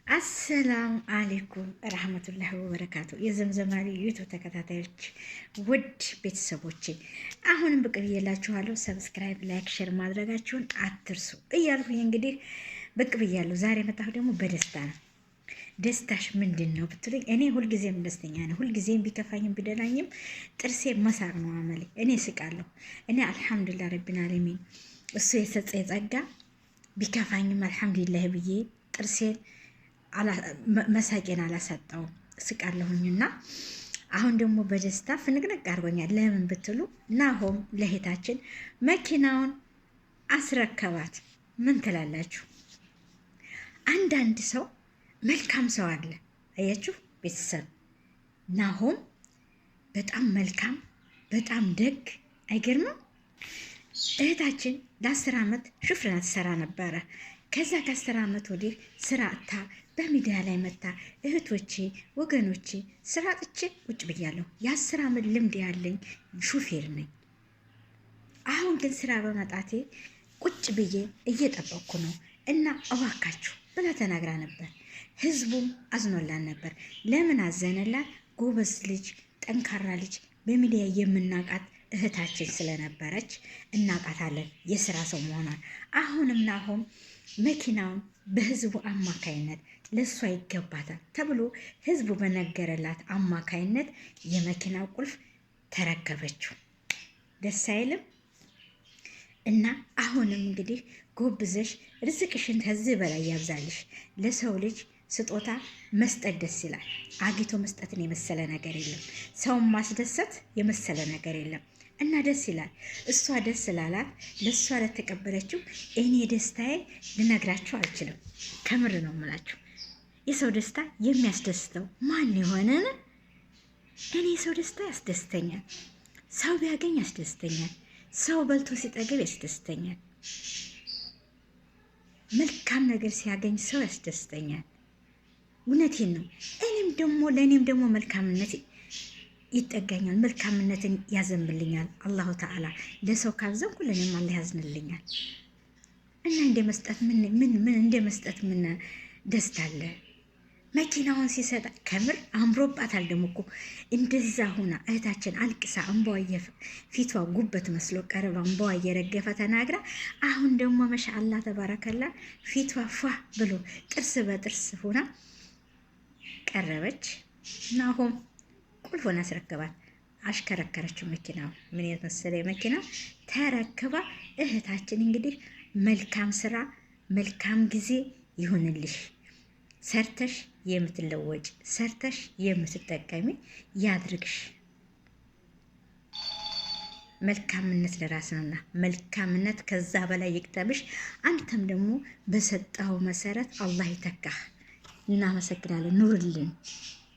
አሰላሙ አሌይኩም ረህመቱላሂ ወበረካቱ። የዘምዘማሪ ዩቱብ ተከታታዮች ውድ ቤተሰቦቼ አሁንም ብቅ ብዬላችኋለሁ። ሰብስክራይብ፣ ላይክ፣ ሼር ማድረጋችሁን አትርሱ እያልኩኝ እንግዲህ ብቅ ብያለሁ። ዛሬ መጣሁ ደግሞ በደስታ ነው። ደስታሽ ምንድን ነው ብትሉኝ እኔ ሁልጊዜም ደስተኛ ነኝ። ሁልጊዜም ቢከፋኝም ቢደላኝም ጥርሴ መሳቅ ነው አመሌ። እኔ ስቃለሁ። እኔ አልሐምዱሊላህ ረቢል ዓለሚን እሱ የሰጠኝ ጸጋ ቢከፋኝም አልሐምዱሊላህ ብዬ ጥርሴን መሳቄን አላሳጣውም። ስቃለሁኝና አሁን ደግሞ በደስታ ፍንቅንቅ አድርጎኛል። ለምን ብትሉ ናሆም ለእህታችን መኪናውን አስረከባት። ምን ትላላችሁ? አንዳንድ ሰው መልካም ሰው አለ። አያችሁ ቤተሰብ፣ ናሆም በጣም መልካም በጣም ደግ አይገርምም? እህታችን ለ10 ዓመት ሹፍርና ትሰራ ነበረ። ከዛ ከ10 ዓመት ወዲህ ስራ አጥታ በሚዲያ ላይ መታ እህቶቼ ወገኖቼ ስራ ጥቼ ቁጭ ብያለሁ። የ10 ዓመት ልምድ ያለኝ ሹፌር ነኝ። አሁን ግን ስራ በመጣቴ ቁጭ ብዬ እየጠበቅኩ ነው እና እባካችሁ ብላ ተናግራ ነበር። ህዝቡም አዝኖላን ነበር። ለምን አዘነላት? ጎበዝ ልጅ ጠንካራ ልጅ በሚዲያ የምናቃት እህታችን ስለነበረች እናቃታለን የስራ ሰው መሆኗን። አሁንም ናሆም መኪናውን በህዝቡ አማካይነት ለእሷ ይገባታል ተብሎ ህዝቡ በነገረላት አማካይነት የመኪናው ቁልፍ ተረከበችው። ደስ አይልም? እና አሁንም እንግዲህ ጎብዘሽ ርዝቅሽን ከዚህ በላይ ያብዛልሽ። ለሰው ልጅ ስጦታ መስጠት ደስ ይላል። አጊቶ መስጠትን የመሰለ ነገር የለም። ሰውን ማስደሰት የመሰለ ነገር የለም። እና ደስ ይላል። እሷ ደስ ስላላት ለእሷ ለተቀበለችው እኔ ደስታዬ ልነግራችሁ አልችልም። ከምር ነው የምላችሁ። የሰው ደስታ የሚያስደስተው ማን የሆነን? እኔ የሰው ደስታ ያስደስተኛል። ሰው ቢያገኝ ያስደስተኛል። ሰው በልቶ ሲጠግብ ያስደስተኛል። መልካም ነገር ሲያገኝ ሰው ያስደስተኛል። እውነቴን ነው። ለእኔም ደግሞ መልካምነት ይጠጋኛል። መልካምነትን ያዘንብልኛል አላሁ ተዓላ። ለሰው ካዘንኩ ለእኔም አላህ ያዝንልኛል። እና እንደ መስጠት ምን ደስታ አለ? መኪናውን ሲሰጣ ከምር አምሮባታል። ደግሞ እኮ እንደዛ ሁና እህታችን አልቅሳ እንባዋ ፊቷ ጉበት መስሎ ቀረባ እንባዋ እየረገፈ ተናግራ፣ አሁን ደግሞ መሻአላ ተባረከላ ፊቷ ፏ ብሎ ጥርስ በጥርስ ሁና ቀረበች። ናሆም ቁልፉን አስረከባት። አሽከረከረችው መኪናው። ምን የመሰለ መኪና ተረክባ እህታችን እንግዲህ መልካም ስራ መልካም ጊዜ ይሁንልሽ፣ ሰርተሽ የምትለወጭ ሰርተሽ የምትጠቀሚ ያድርግሽ። መልካምነት ለራስ ነውና መልካምነት ከዛ በላይ ይቅጠምሽ። አንተም ደግሞ በሰጠው መሰረት አላህ ይተካህ። እናመሰግናለን። ኑርልን።